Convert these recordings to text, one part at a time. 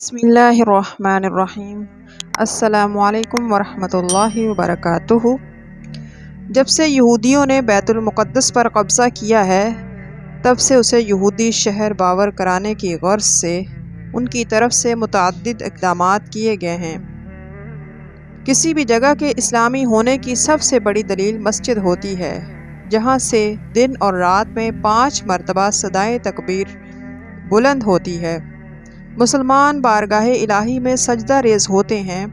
بسم اللہ الرحمن الرحیم۔ السلام علیکم ورحمۃ اللہ وبرکاتہ۔ جب سے یہودیوں نے بیت المقدس پر قبضہ کیا ہے، تب سے اسے یہودی شہر باور کرانے کی غرض سے ان کی طرف سے متعدد اقدامات کیے گئے ہیں۔ کسی بھی جگہ کے اسلامی ہونے کی سب سے بڑی دلیل مسجد ہوتی ہے، جہاں سے دن اور رات میں 5 مرتبہ صدائے تکبیر بلند ہوتی ہے۔ مسلمان بارگاہ الہی میں سجدہ ریز ہوتے ہیں۔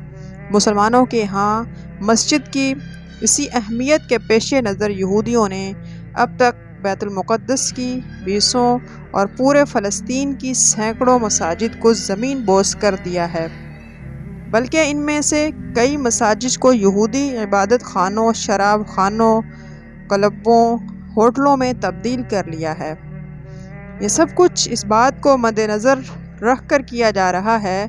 مسلمانوں کے ہاں مسجد کی اسی اہمیت کے پیش نظر یہودیوں نے اب تک بیت المقدس کی 20 اور پورے فلسطین کی سینکڑوں مساجد کو زمین بوس کر دیا ہے، بلکہ ان میں سے کئی مساجد کو یہودی عبادت خانوں، شراب خانوں، کلبوں، ہوٹلوں میں تبدیل کر لیا ہے۔ یہ سب کچھ اس بات کو مد نظر رکھ کر کیا جا رہا ہے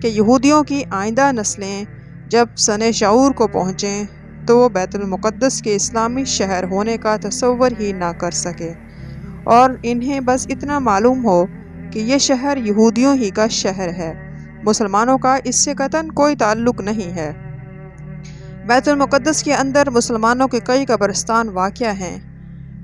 کہ یہودیوں کی آئندہ نسلیں جب سن شعور کو پہنچیں تو وہ بیت المقدس کے اسلامی شہر ہونے کا تصور ہی نہ کر سکیں، اور انہیں بس اتنا معلوم ہو کہ یہ شہر یہودیوں ہی کا شہر ہے، مسلمانوں کا اس سے قطعاً کوئی تعلق نہیں ہے۔ بیت المقدس کے اندر مسلمانوں کے کئی قبرستان واقع ہیں۔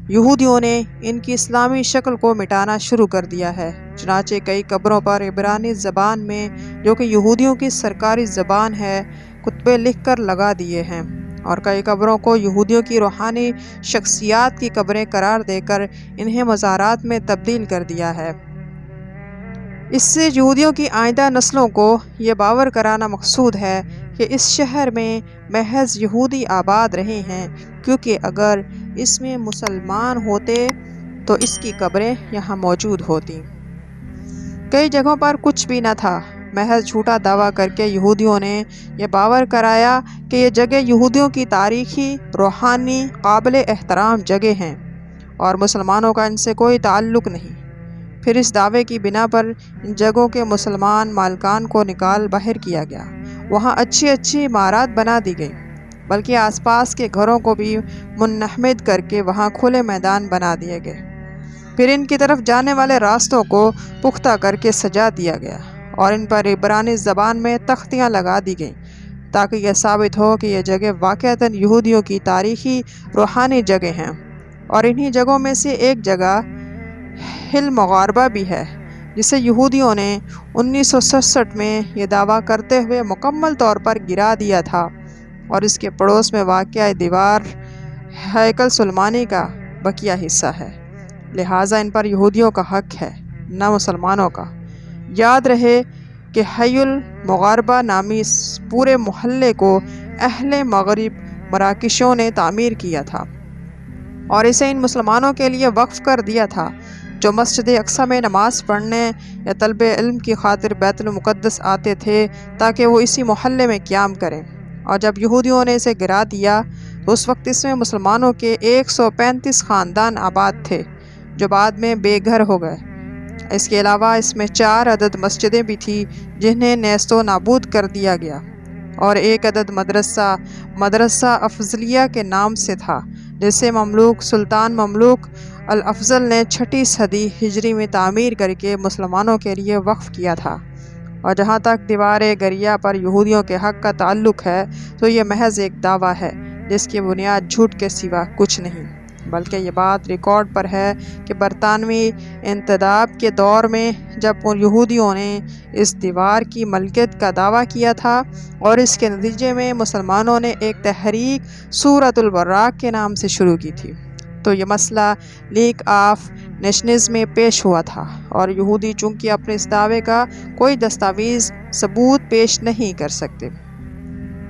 یہودیوں نے ان کی اسلامی شکل کو مٹانا شروع کر دیا ہے، چنانچہ کئی قبروں پر عبرانی زبان میں، جو کہ یہودیوں کی سرکاری زبان ہے، خطبے لکھ کر لگا دیے ہیں، اور کئی قبروں کو یہودیوں کی روحانی شخصیات کی قبریں قرار دے کر انہیں مزارات میں تبدیل کر دیا ہے۔ اس سے یہودیوں کی آئندہ نسلوں کو یہ باور کرانا مقصود ہے کہ اس شہر میں محض یہودی آباد رہے ہیں، کیونکہ اگر اس میں مسلمان ہوتے تو اس کی قبریں یہاں موجود ہوتیں۔ کئی جگہوں پر کچھ بھی نہ تھا، محض جھوٹا دعویٰ کر کے یہودیوں نے یہ باور کرایا کہ یہ جگہ یہودیوں کی تاریخی، روحانی، قابل احترام جگہ ہیں اور مسلمانوں کا ان سے کوئی تعلق نہیں۔ پھر اس دعوے کی بنا پر ان جگہوں کے مسلمان مالکان کو نکال باہر کیا گیا، وہاں اچھی اچھی عمارات بنا دی گئی، بلکہ آس پاس کے گھروں کو بھی منہدم کر کے وہاں کھلے میدان بنا دیے گئے۔ پھر ان کی طرف جانے والے راستوں کو پختہ کر کے سجا دیا گیا اور ان پر عبرانی زبان میں تختیاں لگا دی گئیں، تاکہ یہ ثابت ہو کہ یہ جگہ واقعتاً یہودیوں کی تاریخی، روحانی جگہ ہیں۔ اور انہی جگہوں میں سے ایک جگہ ہل مغاربہ بھی ہے، جسے یہودیوں نے 1967 میں یہ دعویٰ کرتے ہوئے مکمل طور پر گرا دیا تھا، اور اس کے پڑوس میں واقع دیوار ہیکل سلیمانی کا بقیہ حصہ ہے، لہٰذا ان پر یہودیوں کا حق ہے، نہ مسلمانوں کا۔ یاد رہے کہ حی المغاربہ نامی اس پورے محلے کو اہل مغرب مراکشیوں نے تعمیر کیا تھا اور اسے ان مسلمانوں کے لیے وقف کر دیا تھا جو مسجد اقصیٰ میں نماز پڑھنے یا طلب علم کی خاطر بیت المقدس آتے تھے، تاکہ وہ اسی محلے میں قیام کریں۔ اور جب یہودیوں نے اسے گرا دیا تو اس وقت اس میں مسلمانوں کے 135 خاندان آباد تھے، جو بعد میں بے گھر ہو گئے۔ اس کے علاوہ اس میں 4 عدد مسجدیں بھی تھیں جنہیں نیست و نابود کر دیا گیا، اور ایک عدد مدرسہ افضلیہ کے نام سے تھا، جسے مملوک سلطان مملوک الافضل نے 6 صدی ہجری میں تعمیر کر کے مسلمانوں کے لیے وقف کیا تھا۔ اور جہاں تک دیوار گریہ پر یہودیوں کے حق کا تعلق ہے تو یہ محض ایک دعویٰ ہے جس کی بنیاد جھوٹ کے سوا کچھ نہیں، بلکہ یہ بات ریکارڈ پر ہے کہ برطانوی انتداب کے دور میں جب ان یہودیوں نے اس دیوار کی ملکیت کا دعویٰ کیا تھا اور اس کے نتیجے میں مسلمانوں نے ایک تحریک سورۃ البراق کے نام سے شروع کی تھی، تو یہ مسئلہ لیگ آف نیشنز میں پیش ہوا تھا، اور یہودی چونکہ اپنے اس دعوے کا کوئی دستاویز ثبوت پیش نہیں کر سکتے،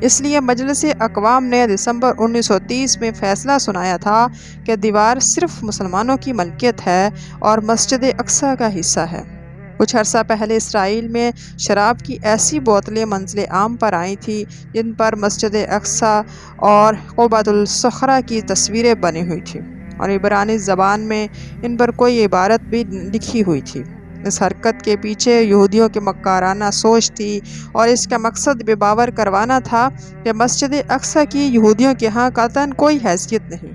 اس لیے مجلس اقوام نے دسمبر 1930 میں فیصلہ سنایا تھا کہ دیوار صرف مسلمانوں کی ملکیت ہے اور مسجد اقصیٰ کا حصہ ہے۔ کچھ عرصہ پہلے اسرائیل میں شراب کی ایسی بوتلیں منزل عام پر آئی تھیں جن پر مسجد اقصیٰ اور قبۃ الصخرہ کی تصویریں بنی ہوئی تھیں، اور عبرانی زبان میں ان پر کوئی عبارت بھی لکھی ہوئی تھی۔ اس حرکت کے پیچھے یہودیوں کی مکارانہ سوچ تھی، اور اس کا مقصد بھی باور کروانا تھا کہ مسجد اقصیٰ کی یہودیوں کے ہاں قطعاً کوئی حیثیت نہیں،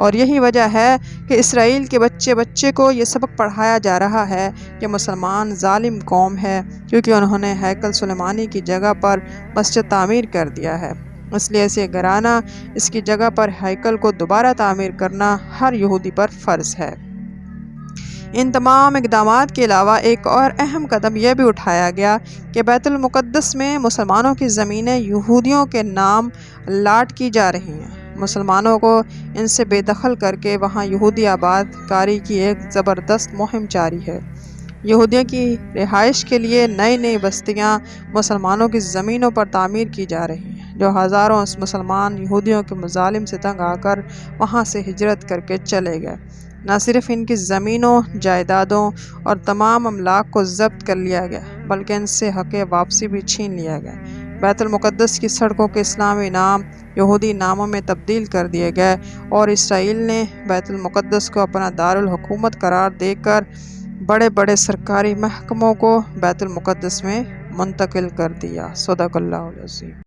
اور یہی وجہ ہے کہ اسرائیل کے بچے بچے کو یہ سبق پڑھایا جا رہا ہے کہ مسلمان ظالم قوم ہے، کیونکہ انہوں نے ہیکل سلیمانی کی جگہ پر مسجد تعمیر کر دیا ہے۔ اس لیے اسے گرانا، اس کی جگہ پر ہیکل کو دوبارہ تعمیر کرنا ہر یہودی پر فرض ہے۔ ان تمام اقدامات کے علاوہ ایک اور اہم قدم یہ بھی اٹھایا گیا کہ بیت المقدس میں مسلمانوں کی زمینیں یہودیوں کے نام لاٹ کی جا رہی ہیں۔ مسلمانوں کو ان سے بے دخل کر کے وہاں یہودی آباد کاری کی ایک زبردست مہم جاری ہے۔ یہودیوں کی رہائش کے لیے نئی نئی بستیاں مسلمانوں کی زمینوں پر تعمیر کی جا رہی ہیں، جو ہزاروں مسلمان یہودیوں کے مظالم سے تنگ آ کر وہاں سے ہجرت کر کے چلے گئے۔ نہ صرف ان کی زمینوں، جائیدادوں اور تمام املاک کو ضبط کر لیا گیا، بلکہ ان سے حق واپسی بھی چھین لیا گیا۔ بیت المقدس کی سڑکوں کے اسلامی نام یہودی ناموں میں تبدیل کر دیے گئے، اور اسرائیل نے بیت المقدس کو اپنا دارالحکومت قرار دے کر بڑے بڑے سرکاری محکموں کو بیت المقدس میں منتقل کر دیا۔ صدق اللہ العظیم۔